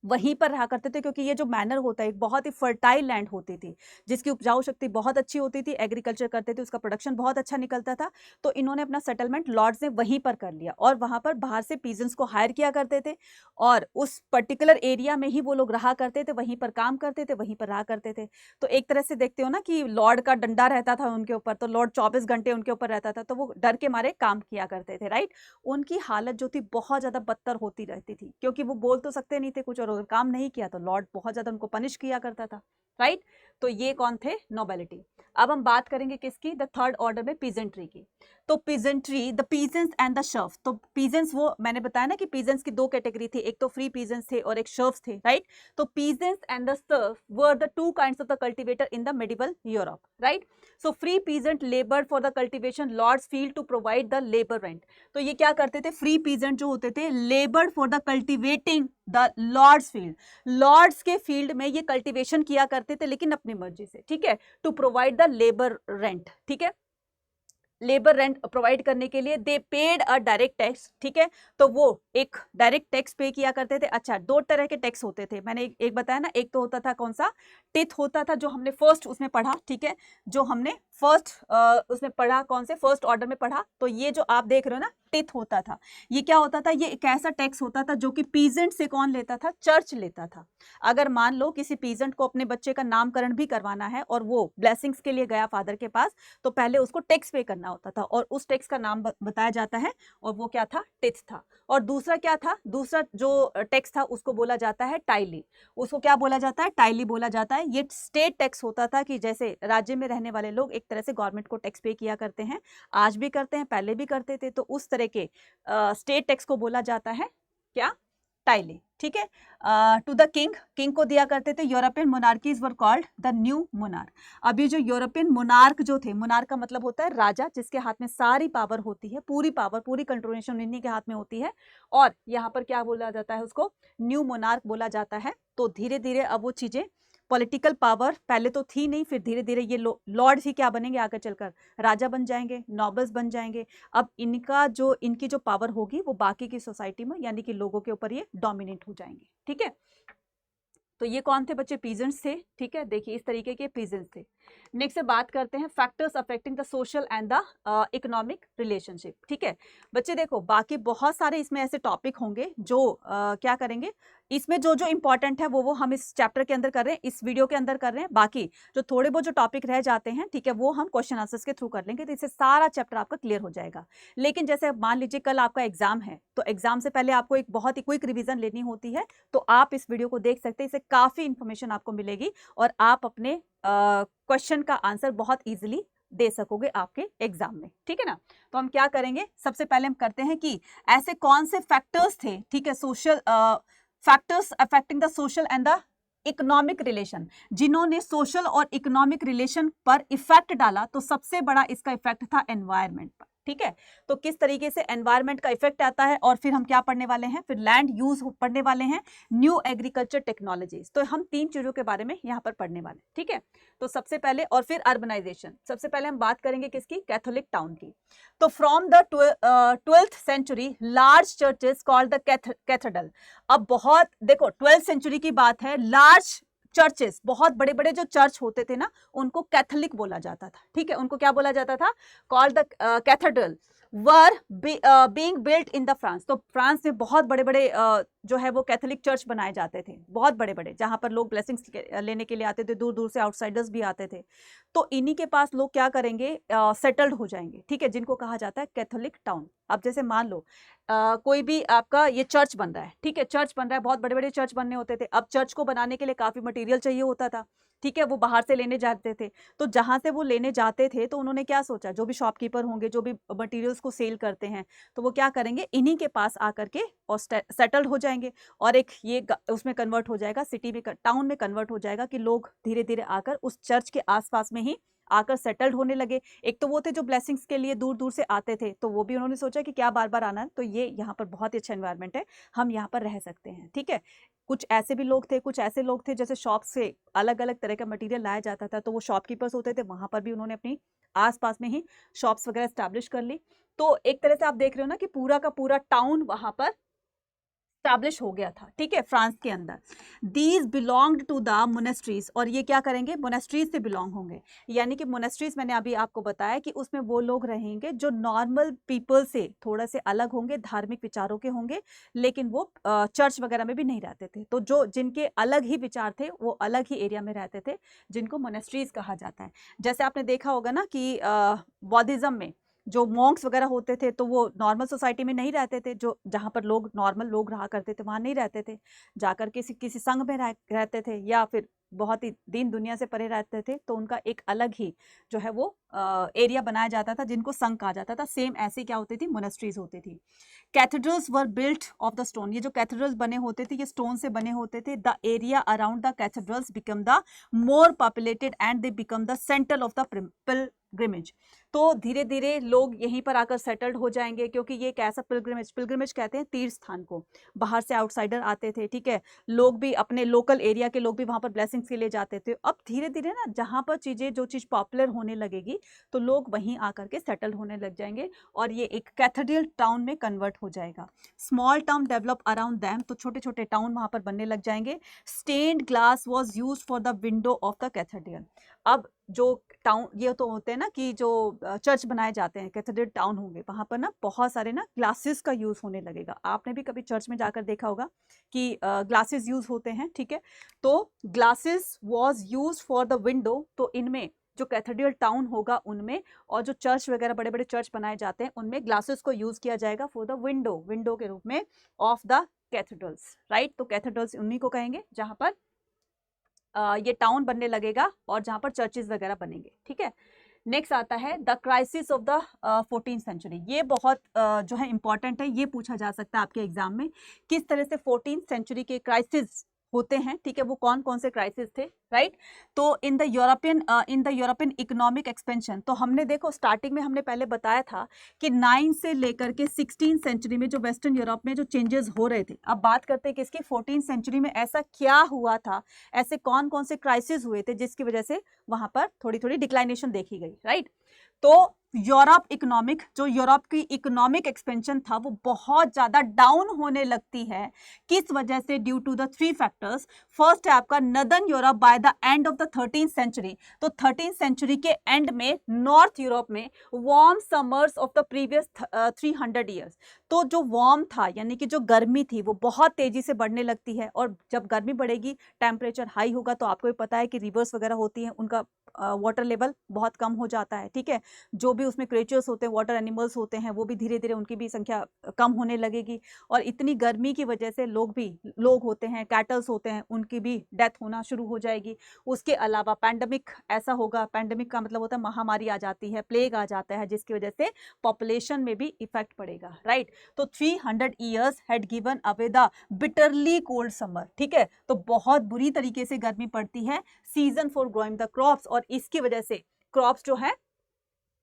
वहीं पर रहा करते थे, क्योंकि ये जो मैनर होता है एक बहुत ही फर्टाइल लैंड होती थी, जिसकी उपजाऊ शक्ति बहुत अच्छी होती थी, एग्रीकल्चर करते थे, उसका प्रोडक्शन बहुत अच्छा निकलता था। तो इन्होंने अपना सेटलमेंट लॉर्ड्स ने वहीं पर कर लिया, और वहां पर बाहर से पीजेंट्स को हायर किया करते थे, और उस पर्टिकुलर एरिया में ही वो लोग रहा करते थे, वहीं पर काम करते थे, वहीं पर रहा करते थे। तो एक तरह से देखते हो ना कि लॉर्ड का डंडा रहता था उनके ऊपर, तो लॉर्ड 24 घंटे उनके ऊपर रहता था, तो वो डर के मारे काम किया करते थे, राइट। उनकी हालत जो थी बहुत ज्यादा बदतर होती रहती थी, क्योंकि वो बोल तो सकते नहीं थे कुछ, और अगर काम नहीं किया तो लॉर्ड बहुत ज्यादा उनको पनिश किया करता था, राइट। तो ये कौन थे, नोबिलिटी। अब हम बात करेंगे किसकी, द थर्ड ऑर्डर में पीजेंट्री की। तो peasantry, the peasants and the serfs. तो पीजेंट्स, वो मैंने बताया ना कि पीजेंट्स की दो कैटेगरी थी, एक तो फ्री पीजेंट्स थे और एक शर्फ्स थे, राइट। तो peasants and the serf were the two kinds of the cultivator in the medieval Europe, right. So free peasant labour for the cultivation, lords field to provide the labour rent. तो ये क्या करते थे, फ्री पीजेंट जो होते थे, labour for the cultivating the lords field, lords के फील्ड में ये कल्टीवेशन किया करते थे, लेकिन अपनी मर्जी से, ठीक है, to provide the labour rent. ठीक है, लेबर रेंट प्रोवाइड करने के लिए they paid a direct tax. ठीक है, तो वो एक डायरेक्ट टैक्स पे किया करते थे। अच्छा, दो तरह के टैक्स होते थे, मैंने एक बताया ना, एक तो होता था कौन सा, टिथ होता था, जो हमने फर्स्ट उसमें पढ़ा, ठीक है, जो हमने फर्स्ट उसमें पढ़ा, कौन से फर्स्ट ऑर्डर में पढ़ा। तो ये जो आप देख रहे हो ना, टिथ होता था, ये क्या होता था, ये एक ऐसा टैक्स होता था जो कि पीजेंट से कौन लेता था, चर्च लेता था। अगर मान लो किसी पीजेंट को अपने बच्चे का नामकरण भी करवाना है और वो ब्लेसिंग्स के लिए गया फादर के पास, तो पहले उसको टैक्स पे करना होता था, और उस टैक्स का नाम बताया जाता है, और वो क्या था, टिथ था। और दूसरा क्या था, दूसरा जो टैक्स था उसको बोला जाता है टाइली। उसको क्या बोला जाता है, टाइली बोला जाता है। ये स्टेट टैक्स होता था, कि जैसे राज्य में रहने वाले लोग एक तरह से गवर्नमेंट को टैक्स पे किया करते हैं, आज भी करते हैं, पहले भी करते थे, तो उस तरह के स्टेट टैक्स को बोला जाता है क्या, टाइली। ठीक है, टू द किंग, किंग को दिया करते थे। European monarchies were called the new monarch. अभी जो यूरोपियन मोनार्क जो थे, मोनार्क का मतलब होता है राजा, जिसके हाथ में सारी पावर होती है, पूरी पावर, पूरी कंट्रोलेशन इन्हीं के हाथ में होती है, और यहाँ पर क्या बोला जाता है, उसको न्यू मोनार्क बोला जाता है। तो धीरे धीरे अब वो चीजें, पॉलिटिकल पावर पहले तो थी नहीं, फिर धीरे धीरे ये लॉर्ड ही क्या बनेंगे, आगे चलकर राजा बन जाएंगे, नॉबल्स बन जाएंगे। अब इनकी जो पावर होगी वो बाकी की सोसाइटी में, यानी कि लोगों के ऊपर ये डोमिनेट हो जाएंगे। ठीक है, तो ये कौन थे बच्चे, पीजेंट्स थे। ठीक है, देखिए इस तरीके के पीजेंट्स थे। नेक्स्ट से बात करते हैं factors affecting the social and the economic relationship. ठीक है बच्चे, देखो बाकी बहुत सारे इसमें ऐसे टॉपिक होंगे जो क्या करेंगे, इसमें जो जो इंपॉर्टेंट है वो हम इस चैप्टर के अंदर कर रहे हैं, इस वीडियो के अंदर कर रहे हैं। बाकी जो थोड़े बहुत जो टॉपिक रह जाते हैं, ठीक है, वो हम क्वेश्चन आंसर्स के थ्रू कर लेंगे, तो इससे सारा चैप्टर आपका क्लियर हो जाएगा। लेकिन जैसे मान लीजिए कल आपका एग्जाम है, तो एग्जाम से पहले आपको एक बहुत ही क्विक रिवीजन लेनी होती है, तो आप इस वीडियो को देख सकते हैं, इससे काफी इंफॉर्मेशन आपको मिलेगी, और आप अपने क्वेश्चन का आंसर बहुत ईजिली दे सकोगे आपके एग्जाम में। ठीक है ना, तो हम क्या करेंगे, सबसे पहले हम करते हैं कि ऐसे कौन से फैक्टर्स थे, ठीक है, social factors affecting the social and the economic relation, जिन्होंने सोशल और इकोनॉमिक रिलेशन पर इफेक्ट डाला। तो सबसे बड़ा इसका इफेक्ट था एनवायरनमेंट पर। ठीक है। तो किस तरीके से एनवायरनमेंट का इफेक्ट आता है, और फिर हम क्या पढ़ने वाले हैं, फिर लैंड यूज पढ़ने वाले हैं, न्यू एग्रीकल्चर टेक्नोलॉजीज। तो हम 3 चीजों के बारे में यहाँ पर पढ़ने वाले, ठीक है। तो सबसे पहले, और फिर अर्बनाइजेशन। सबसे पहले हम बात करेंगे किसकी, कैथोलिक टाउन की। तो from the 12th century large churches called the cathedral. अब बहुत देखो 12th सेंचुरी की बात है, लार्ज चर्चेस, बहुत बड़े बड़े जो चर्च होते थे ना, उनको कैथोलिक बोला जाता था, ठीक है। उनको क्या बोला जाता था, called the cathedral were being built in the France. तो फ्रांस में बहुत बड़े बड़े जो है वो कैथोलिक चर्च बनाए जाते थे, बहुत बड़े बड़े, जहां पर लोग ब्लेसिंग्स लेने के लिए आते थे, दूर दूर से आउटसाइडर्स भी आते थे। तो इन्हीं के पास लोग क्या करेंगे, सेटल्ड हो जाएंगे, ठीक है, जिनको कहा जाता है कैथोलिक टाउन। अब जैसे मान लो कोई भी आपका ये चर्च बन रहा है, ठीक है, चर्च बन रहा है, बहुत बड़े बड़े चर्च बनने होते थे। अब चर्च को बनाने के लिए काफी मटेरियल चाहिए होता था, ठीक है, वो बाहर से लेने जाते थे। तो जहां से वो लेने जाते थे, तो उन्होंने क्या सोचा, जो भी शॉपकीपर होंगे, जो भी मटेरियल्स को सेल करते हैं, तो वो क्या करेंगे, इन्हीं के पास आकर के और सेटल्ड हो जाएंगे, और एक ये उसमें कन्वर्ट हो जाएगा, सिटी में, टाउन में कन्वर्ट हो जाएगा, कि लोग धीरे धीरे आकर उस चर्च के आसपास में ही आकर सेटल्ड होने लगे। एक तो वो थे जो ब्लेसिंग्स के लिए दूर दूर से आते थे, तो वो भी उन्होंने सोचा कि क्या बार बार आना है, तो ये यहाँ पर बहुत ही अच्छा एनवायरनमेंट है, हम यहाँ पर रह सकते हैं, ठीक है। कुछ ऐसे भी लोग थे, कुछ ऐसे लोग थे जैसे शॉप से अलग अलग तरह का मटेरियल लाया जाता था, तो वो शॉपकीपर्स होते थे, वहां पर भी उन्होंने अपनी आसपास में ही शॉप्स वगैरह स्टैब्लिश कर ली। तो एक तरह से आप देख रहे हो ना कि पूरा का पूरा टाउन वहां पर स्टैब्लिश हो गया था, ठीक है, फ्रांस के अंदर। These belonged to the monasteries, और ये क्या करेंगे, मोनेस्ट्रीज से बिलोंग होंगे। यानी कि मोनेस्ट्रीज, मैंने अभी आपको बताया कि उसमें वो लोग रहेंगे जो नॉर्मल पीपल से थोड़ा से अलग होंगे, धार्मिक विचारों के होंगे, लेकिन वो चर्च वगैरह में भी नहीं रहते थे। तो जो जिनके अलग ही विचार थे, वो अलग ही एरिया में रहते थे, जिनको मोनेस्ट्रीज कहा जाता है। जैसे आपने देखा होगा ना कि बौद्धिज्म में जो मॉन्क्स वगैरह होते थे, तो वो नॉर्मल सोसाइटी में नहीं रहते थे, जो जहाँ पर लोग नॉर्मल लोग रहा करते थे वहाँ नहीं रहते थे, जाकर किसी संघ में रहते थे, या फिर बहुत ही दीन दुनिया से परे रहते थे। तो उनका एक अलग ही जो है वो एरिया बनाया जाता था, जिनको संघ कहा जाता था। सेम ऐसे क्या होती थी, मोनेस्ट्रीज होती थी। Cathedrals were built of the stone, ये जो कैथेड्रल्स बने होते थे, ये स्टोन से बने होते थे। The area around the cathedrals become the more populated and they become the centre of the pilgrimage. तो धीरे धीरे लोग यहीं पर आकर सेटल्ड हो जाएंगे, क्योंकि ये एक ऐसा पिलग्रिमेज कहते हैं तीर्थ स्थान को, बाहर से आउटसाइडर आते थे, ठीक है, लोग भी, अपने लोकल एरिया के लोग भी वहां पर ब्लेसिंग्स के लिए जाते थे। अब धीरे धीरे ना, जहां पर जो चीज पॉपुलर होने लगेगी, तो लोग वहीं आकर के सेटल होने लग जाएंगे, और ये एक कैथेड्रल टाउन में कन्वर्ट हो जाएगा। Small town develop around them, तो छोटे छोटे टाउन वहां पर बनने लग जाएंगे। Stained glass was use for the window of the cathedral. अब जो टाउन, ये तो होते हैं ना कि जो चर्च बनाए जाते हैं, कैथेड्रल टाउन होंगे, वहां पर ना बहुत सारे ना ग्लासेस का यूज होने लगेगा। आपने भी कभी चर्च में जाकर देखा होगा कि ग्लासेस यूज होते हैं, ठीक है। तो glasses was use for the window, तो इनमें जो कैथेड्रल टाउन होगा उनमें, और जो चर्च वगैरह बड़े बड़े चर्च बनाए जाते हैं, उनमें ग्लासेस को यूज किया जाएगा फॉर द विंडो के रूप में ऑफ द कैथेड्रल्स, राइट। तो कैथेड्रल्स उन्हीं को कहेंगे जहां पर ये टाउन बनने लगेगा और जहां पर चर्चेस वगैरह बनेंगे, ठीक है। नेक्स्ट आता है the crisis of the 14th century. ये बहुत जो है इंपॉर्टेंट है, ये पूछा जा सकता है आपके एग्जाम में, किस तरह से 14th सेंचुरी के क्राइसिस होते हैं, ठीक है, वो कौन कौन से क्राइसिस थे, राइट। तो in the European economic expansion, तो हमने देखो स्टार्टिंग में हमने पहले बताया था कि 9 से लेकर के 16th सेंचुरी में जो वेस्टर्न यूरोप में जो चेंजेस हो रहे थे। अब बात करते हैं कि इसकी 14th सेंचुरी में ऐसा क्या हुआ था, ऐसे कौन कौन से क्राइसिस हुए थे जिसकी वजह से वहां पर थोड़ी थोड़ी डिक्लाइनेशन देखी गई, राइट। तो यूरोप की इकोनॉमिक एक्सपेंशन था, वो बहुत ज्यादा डाउन होने लगती है। किस वजह से? Due to the 3 factors. First है आपका northern Europe by the end of the 13th century. तो 13th सेंचुरी के एंड में नॉर्थ यूरोप में warm summers of the previous 300 years, तो जो वार्म था यानी कि जो गर्मी थी वो बहुत तेजी से बढ़ने लगती है, और जब गर्मी बढ़ेगी, टेम्परेचर हाई होगा, तो आपको भी पता है कि रिवर्स वगैरह होती हैं, उनका वाटर लेवल बहुत कम हो जाता है, ठीक है। जो भी उसमें क्रिएचर्स होते हैं, वाटर एनिमल्स होते हैं, वो भी धीरे धीरे उनकी भी संख्या कम होने लगेगी, और इतनी गर्मी की वजह से लोग होते हैं, कैटल्स होते हैं, उनकी भी डेथ होना शुरू हो जाएगी। उसके अलावा पैंडेमिक ऐसा होगा, पैंडेमिक का मतलब होता है महामारी आ जाती है, प्लेग आ जाता है, जिसकी वजह से पॉपुलेशन में भी इफेक्ट पड़ेगा, राइट। तो 300 years had given away the bitterly cold summer, ठीक है। तो बहुत बुरी तरीके से गर्मी पड़ती है, season for growing the crops, और इसकी वजह से क्रॉप्स जो है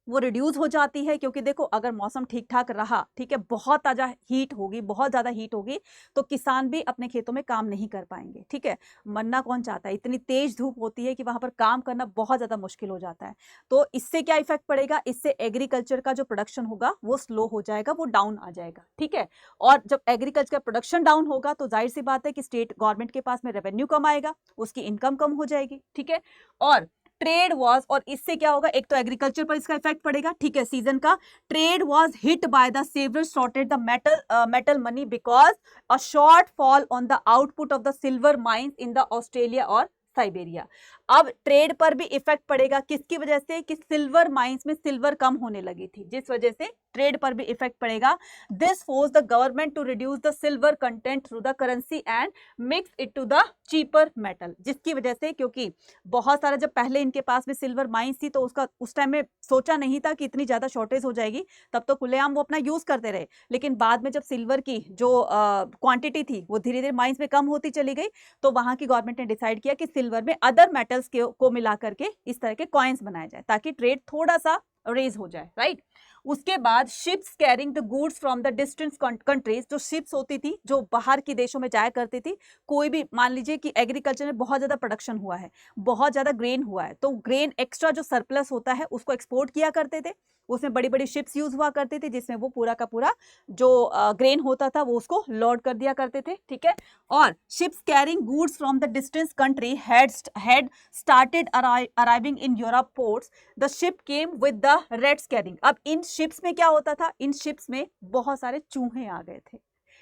वो रिड्यूस हो जाती है, क्योंकि देखो अगर मौसम ठीक ठाक रहा, ठीक है, बहुत ताज़ा हीट होगी, बहुत ज़्यादा हीट होगी, तो किसान भी अपने खेतों में काम नहीं कर पाएंगे, ठीक है। मरना कौन चाहता है, इतनी तेज धूप होती है कि वहां पर काम करना बहुत ज़्यादा मुश्किल हो जाता है। तो इससे क्या इफेक्ट पड़ेगा, इससे एग्रीकल्चर का जो प्रोडक्शन होगा वो स्लो हो जाएगा, वो डाउन आ जाएगा, ठीक है। और जब एग्रीकल्चर का प्रोडक्शन डाउन होगा तो जाहिर सी बात है कि स्टेट गवर्नमेंट के पास में रेवेन्यू कम आएगा, उसकी इनकम कम हो जाएगी, ठीक है। और ट्रेड वॉज, और इससे क्या होगा, एक तो एग्रीकल्चर पर इसका इफेक्ट पड़ेगा, ठीक है, सीजन का। Trade was hit by the several shortage the metal money because a short fall on the output of the silver mines in the Australia और साइबेरिया। अब ट्रेड पर भी इफेक्ट पड़ेगा, किसकी वजह से, कि सिल्वर माइंस में सिल्वर कम होने लगी थी, जिस वजह से ट्रेड पर भी इफेक्ट पड़ेगा। This force the government to reduce the silver content through the currency and mix it to the cheaper metal, जिसकी वजह से, क्योंकि बहुत सारा, जब पहले इनके पास में सिल्वर माइंस थी तो उसका उस टाइम में सोचा नहीं था कि इतनी ज्यादा शॉर्टेज हो जाएगी, तब तो खुलेआम वो अपना यूज करते रहे। लेकिन बाद में जब सिल्वर की जो क्वांटिटी थी वो धीरे धीरे माइंस में कम होती चली गई, तो वहां की गवर्नमेंट ने डिसाइड किया कि सिल्वर में अदर मेटल्स को मिला करके इस तरह के कॉइन्स बनाए जाए, ताकि ट्रेड थोड़ा सा रेज हो जाए, राइट। उसके बाद ships carrying the goods from the distance countries, जो शिप्स होती थी जो बाहर के देशों में जाया करती थी, कोई भी, मान लीजिए कि एग्रीकल्चर में बहुत ज्यादा प्रोडक्शन हुआ है, बहुत ज्यादा ग्रेन हुआ है, तो ग्रेन एक्स्ट्रा जो सरप्लस होता है उसको एक्सपोर्ट किया करते थे, उसमें बड़ी बड़ी शिप्स यूज हुआ करती थी, जिसमें वो पूरा का पूरा जो ग्रेन होता था वो उसको लोड कर दिया करते थे, ठीक है। और ships carrying goods from the distance country had started arriving in Europe ports, the ship came with the rates carrying. अब इन शिप्स में क्या होता था, इन शिप्स में बहुत सारे चूहे आ गए थे,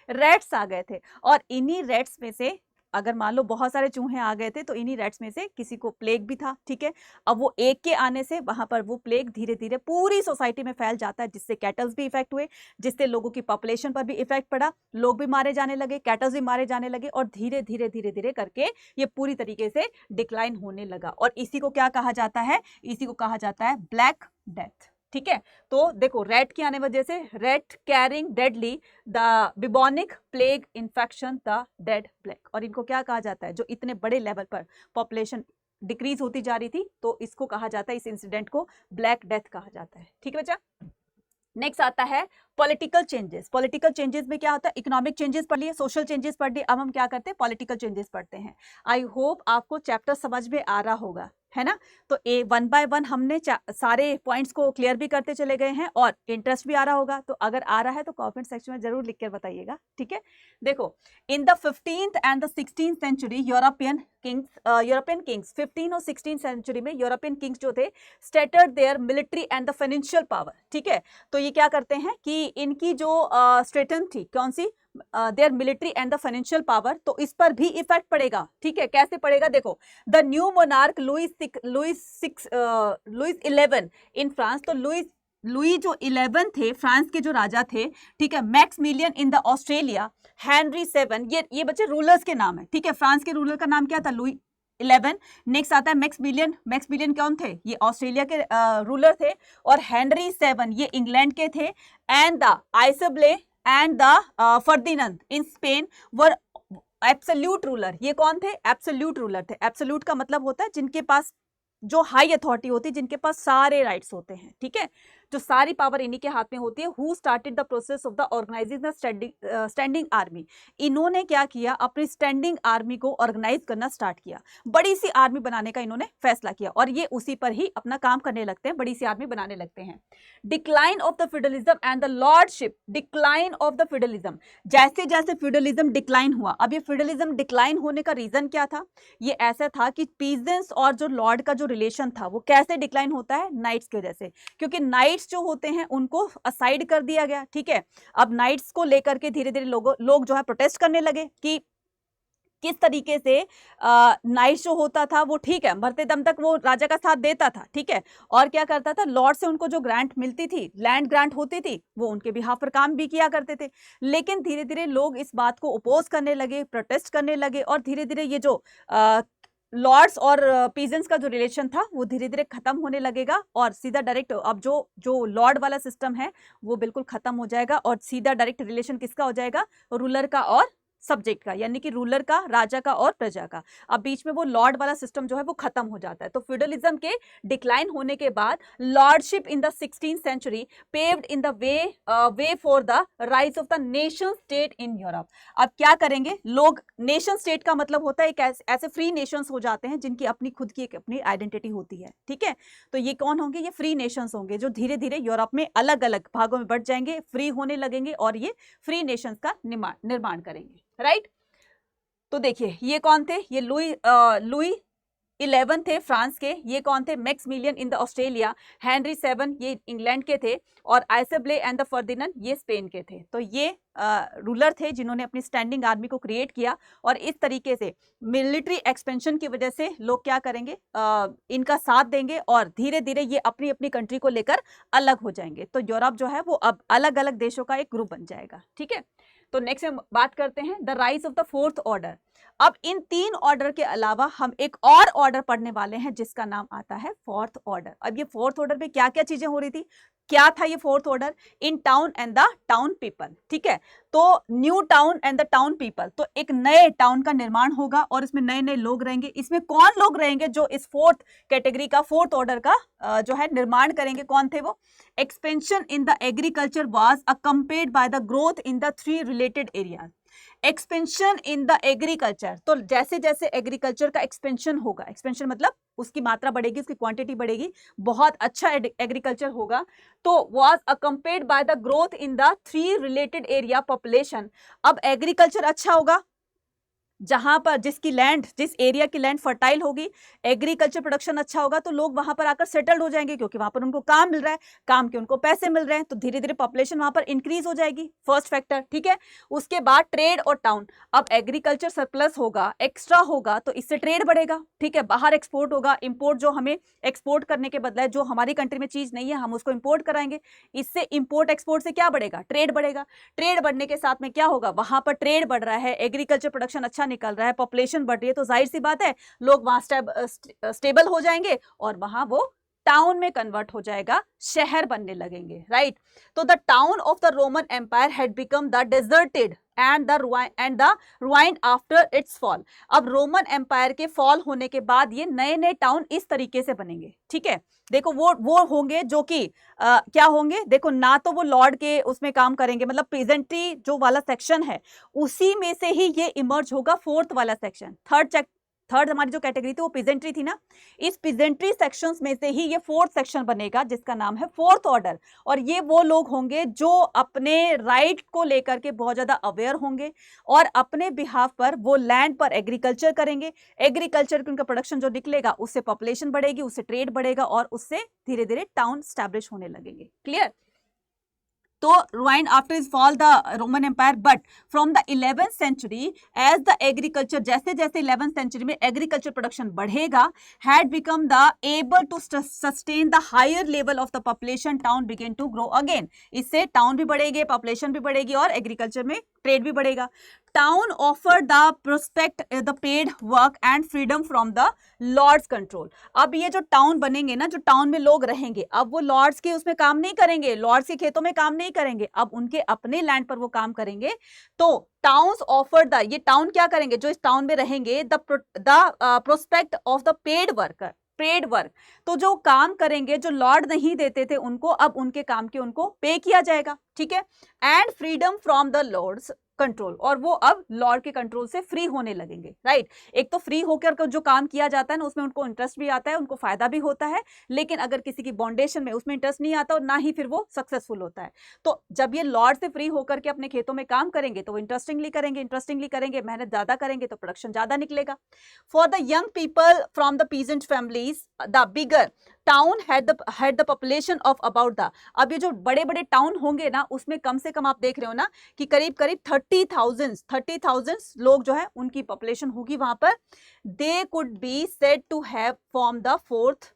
रेट्स आ गए थे, और इन्हीं रेट्स में से, अगर मान लो बहुत सारे चूहे आ गए थे, तो इन्हीं रेट्स में से किसी को प्लेग भी था, ठीक है। अब वो एक के आने से वहां पर वो प्लेग धीरे धीरे पूरी सोसाइटी में फैल जाता है, जिससे कैटल्स भी इफेक्ट हुए, जिससे लोगों की पॉपुलेशन पर भी इफेक्ट पड़ा, लोग भी मारे जाने लगे, कैटल्स भी मारे जाने लगे, और धीरे धीरे धीरे धीरे करके ये पूरी तरीके से डिक्लाइन होने लगा। और इसी को क्या कहा जाता है, इसी को कहा जाता है ब्लैक डेथ, ठीक है। तो देखो, रेट की आने वजह से, rate carrying deadly the bubonic plague infection the dead black, और इनको क्या कहा जाता है, जो इतने बड़े लेवल पर पॉपुलेशन डिक्रीज होती जा रही थी, तो इसको कहा जाता है, इस इंसिडेंट को ब्लैक डेथ कहा जाता है, ठीक है बच्चा। नेक्स्ट आता है पॉलिटिकल चेंजेस। पॉलिटिकल चेंजेस में क्या होता है, इकोनॉमिक चेंजेस पढ़ लिए, सोशल चेंजेस पढ़ लिए, अब हम क्या करते हैं, पॉलिटिकल चेंजेस पढ़ते हैं। आई होप आपको चैप्टर समझ में आ रहा होगा, है ना। तो वन बाय वन हमने सारे पॉइंट्स को क्लियर भी करते चले गए हैं, और इंटरेस्ट भी आ रहा होगा, तो अगर आ रहा है तो कमेंट सेक्शन में जरूर लिख कर बताइएगा, ठीक है। देखो, in the 15th and the 16th century European kings 15 और 16 सेंचुरी में यूरोपियन किंग्स जो थे, started their military and the financial power, ठीक है। तो ये क्या करते हैं कि इनकी जो स्ट्रेटन थी, कौन सी, their military and the financial power, तो इस पर भी इफेक्ट पड़ेगा, ठीक है। कैसे पड़ेगा, देखो, the new monarch Louis 11 in France, तो लुई जो 11 थे, फ्रांस के जो राजा थे, ठीक है, Maximilian in the Australia, Henry 7, ये बच्चे रूलर्स के नाम है, ठीक है। फ्रांस के रूलर का नाम क्या था, लुई 11। नेक्स्ट आता है मैक्समिलियन कौन थे, ये ऑस्ट्रेलिया के रूलर थे, और हेनरी 7 ये इंग्लैंड के थे, and the Isabella and the Ferdinand in Spain were absolute ruler. ये कौन थे, एब्सोल्यूट रूलर थे। एब्सोल्यूट का मतलब होता है जिनके पास जो हाई अथॉरिटी होती है, जिनके पास सारे राइट्स होते हैं, ठीक है, जो सारी पावर इन्हीं के हाथ में होती है। Who started the process of the organising the standing army, इन्होंने क्या किया, अपनी स्टैंडिंग आर्मी को ऑर्गेनाइज करना स्टार्ट किया, बड़ी सी आर्मी बनाने का इन्होंने फैसला किया, और ये उसी पर ही अपना काम करने लगते हैं, बड़ी सी आर्मी बनाने लगते हैं। Decline of the feudalism and the lordship, decline of the feudalism, जैसे जैसे फ्यूडलिज्म डिक्लाइन हुआ। अब ये फ्यूडलिज्म डिक्लाइन होने का रीजन क्या था, ये ऐसा था कि पीजेंट्स और जो लॉर्ड का जो रिलेशन था वो कैसे डिक्लाइन होता है, नाइट्स की वजह से, क्योंकि नाइट्स जो होते हैं उनको असाइड कर दिया गया, ठीक है। अब नाइट्स को लेकर के धीरे धीरे लोग जो है प्रोटेस्ट करने लगे कि किस तरीके से नाइट्स जो होता था वो, ठीक है, मरते दम तक वो राजा का साथ देता था, ठीक है, और क्या करता था, लॉर्ड से उनको जो ग्रांट मिलती थी, लैंड ग्रांट होती थी, वो उनके बिहाफ पर काम भी किया करते थे। लेकिन धीरे धीरे लोग इस बात को अपोज करने लगे, प्रोटेस्ट करने लगे, और धीरे धीरे ये जो लॉर्ड्स और पीजेंट्स का जो रिलेशन था वो धीरे धीरे खत्म होने लगेगा, और सीधा डायरेक्ट अब जो लॉर्ड वाला सिस्टम है वो बिल्कुल खत्म हो जाएगा, और सीधा डायरेक्ट रिलेशन किसका हो जाएगा, रूलर का और सब्जेक्ट का, यानी कि रूलर का, राजा का और प्रजा का। अब बीच में वो लॉर्ड वाला सिस्टम जो है वो खत्म हो जाता है। तो फ्यूडलिज्म के डिक्लाइन होने के बाद lordship in the 16th century paved in the way for the rise of the nation state in Europe. अब क्या करेंगे लोग, नेशन स्टेट का मतलब होता है एक ऐसे फ्री नेशंस हो जाते हैं जिनकी अपनी खुद की एक अपनी आइडेंटिटी होती है, ठीक है। तो ये कौन होंगे, ये फ्री नेशंस होंगे जो धीरे धीरे यूरोप में अलग अलग भागों में बढ़ जाएंगे, फ्री होने लगेंगे और ये फ्री नेशंस का निर्माण करेंगे, राइट। तो देखिए ये कौन थे, ये लुई 11 थे फ्रांस के, ये कौन थे, Maximilian in the Australia, Henry 7 ये इंग्लैंड के थे और आइसेब्ले एंड द फर्दिनांड ये स्पेन के थे। तो ये रूलर थे जिन्होंने अपनी स्टैंडिंग आर्मी को क्रिएट किया और इस तरीके से मिलिट्री एक्सपेंशन की वजह से लोग क्या करेंगे, इनका साथ देंगे और धीरे धीरे ये अपनी अपनी कंट्री को लेकर अलग हो जाएंगे। तो यूरोप जो है वो अब अलग अलग देशों का एक ग्रुप बन जाएगा, ठीक है। तो नेक्स्ट में बात करते हैं the rise of the fourth order. अब इन 3 ऑर्डर के अलावा हम एक और ऑर्डर पढ़ने वाले हैं जिसका नाम आता है फोर्थ ऑर्डर। अब ये फोर्थ ऑर्डर में क्या क्या चीजें हो रही थी, क्या था ये fourth order, in town and the town people, ठीक है। तो new town and the town people, तो एक नए टाउन का निर्माण होगा और इसमें नए नए लोग रहेंगे। इसमें कौन लोग रहेंगे जो इस फोर्थ कैटेगरी का, फोर्थ ऑर्डर का जो है निर्माण करेंगे, कौन थे वो, expansion in the agriculture was अकम्पेड by the growth in the 3 related areas. Expansion in the agriculture, तो जैसे जैसे एग्रीकल्चर का एक्सपेंशन होगा, एक्सपेंशन मतलब उसकी मात्रा बढ़ेगी, उसकी क्वांटिटी बढ़ेगी, बहुत अच्छा एग्रीकल्चर होगा, तो was अकम्पेड by the growth in the 3 related area population. अब एग्रीकल्चर अच्छा होगा, जहां पर जिसकी लैंड, जिस एरिया की लैंड फर्टाइल होगी, एग्रीकल्चर प्रोडक्शन अच्छा होगा, तो लोग वहां पर आकर सेटल्ड हो जाएंगे क्योंकि वहां पर उनको काम मिल रहा है, काम के उनको पैसे मिल रहे हैं, तो धीरे धीरे पॉपुलेशन वहां पर इंक्रीज हो जाएगी, फर्स्ट फैक्टर, ठीक है। उसके बाद ट्रेड और टाउन, अब एग्रीकल्चर सरप्लस होगा, एक्स्ट्रा होगा, तो इससे ट्रेड बढ़ेगा, ठीक है, बाहर एक्सपोर्ट होगा, इंपोर्ट जो हमें एक्सपोर्ट करने के बदले जो हमारी कंट्री में चीज नहीं है हम उसको इंपोर्ट कराएंगे, इससे इंपोर्ट एक्सपोर्ट से क्या बढ़ेगा, ट्रेड बढ़ेगा। ट्रेड बढ़ने के साथ में क्या होगा, वहां पर ट्रेड बढ़ रहा है, एग्रीकल्चर प्रोडक्शन अच्छा निकल रहा है, पॉपुलेशन बढ़ रही है, तो जाहिर सी बात है लोग वहां स्टेबल हो जाएंगे और वहां वो टाउन में कन्वर्ट हो जाएगा, शहर बनने लगेंगे, राइट। तो the town of the Roman empire had become the deserted and the ruined after its fall. अब रोमन एम्पायर के फॉल होने के बाद ये नए नए टाउन इस तरीके से बनेंगे, ठीक है। देखो वो होंगे जो कि क्या होंगे, देखो ना तो वो लॉर्ड के उसमें काम करेंगे, मतलब पेजेंट्री जो वाला सेक्शन है उसी में से ही ये इमर्ज होगा फोर्थ वाला सेक्शन। थर्ड हमारी जो कैटेगरी थी वो पेजेंट्री थी ना, इस पेजेंट्री सेक्शंस में से ही ये फोर्थ सेक्शन बनेगा जिसका नाम है फोर्थ ऑर्डर। और ये वो लोग होंगे जो अपने राइट को लेकर के बहुत ज्यादा अवेयर होंगे और अपने बिहाफ पर वो लैंड पर एग्रीकल्चर करेंगे, एग्रीकल्चर के उनका प्रोडक्शन जो निकलेगा उससे पॉपुलेशन बढ़ेगी, उससे ट्रेड बढ़ेगा और उससे धीरे धीरे टाउन स्टैब्लिश होने लगेंगे, क्लियर। तो ruined after his fall the Roman Empire, but from the 11th century as the agriculture, जैसे जैसे 11th century में agriculture production बढ़ेगा, had become the able to sustain the higher level of the population, town began to grow again। इससे town भी बढ़ेगी, population भी बढ़ेगी और agriculture में trade भी बढ़ेगा। Town offered the prospect the paid work and freedom from the lords control। अब ये जो टाउन बनेंगे ना, जो टाउन में लोग रहेंगे, अब वो लॉर्ड्स के उसमें काम नहीं करेंगे, लॉर्ड्स के खेतों में काम नहीं करेंगे, अब उनके अपने लैंड पर वो काम करेंगे। तो टाउन्स ऑफर द, ये टाउन क्या करेंगे, जो इस टाउन में रहेंगे, the prospect of the paid work, तो जो काम करेंगे, जो लॉर्ड नहीं देते थे उनको, अब उनके काम के उनको पे किया जाएगा, ठीक है। And freedom from the lords control, और वो अब लॉर्ड के कंट्रोल से फ्री होने लगेंगे, राइट। एक तो फ्री होकर जो काम किया जाता है ना उसमें उनको इंटरेस्ट भी आता है, उनको फायदा भी होता है, लेकिन अगर किसी की बाउंडेशन में उसमें इंटरेस्ट नहीं आता और ना ही फिर वो सक्सेसफुल होता है। तो जब ये लॉर्ड से फ्री होकर के अपने खेतों में काम करेंगे तो वो इंटरेस्टिंगली करेंगे, मेहनत ज्यादा करेंगे तो प्रोडक्शन ज्यादा निकलेगा। For the young people from the peasant families the bigger town had the population of about the, अब ये जो बड़े बड़े टाउन होंगे ना उसमें कम से कम आप देख रहे हो ना कि करीब करीब 30,000 लोग जो है उनकी पॉपुलेशन होगी वहां पर। They could be said to have form the fourth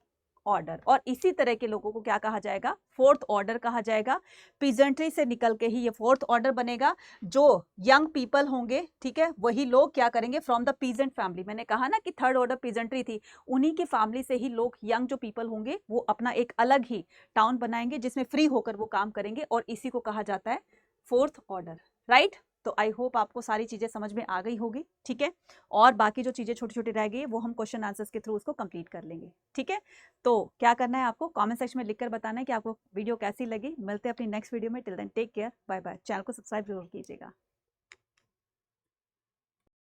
order, और इसी तरह के लोगों को क्या कहा जाएगा, फोर्थ ऑर्डर कहा जाएगा। पीजेंट्री से निकल के ही ये फोर्थ ऑर्डर बनेगा। जो यंग पीपल होंगे, ठीक है, वही लोग क्या करेंगे, फ्रॉम द पीजेंट फैमिली, मैंने कहा ना कि थर्ड ऑर्डर पीजेंट्री थी, उन्हीं की फैमिली से ही लोग, यंग जो पीपल होंगे वो अपना एक अलग ही टाउन बनाएंगे जिसमें फ्री होकर वो काम करेंगे, और इसी को कहा जाता है फोर्थ ऑर्डर, राइट। तो आई होप आपको सारी चीज़ें समझ में आ गई होगी, ठीक है। और बाकी जो चीज़ें छोटी छोटी रह गई वो हम क्वेश्चन आंसर्स के थ्रू उसको कंप्लीट कर लेंगे, ठीक है। तो क्या करना है आपको, कमेंट सेक्शन में लिखकर बताना है कि आपको वीडियो कैसी लगी। मिलते हैं अपनी नेक्स्ट वीडियो में। Till then take care, bye bye. Channel को सब्सक्राइब जरूर कीजिएगा।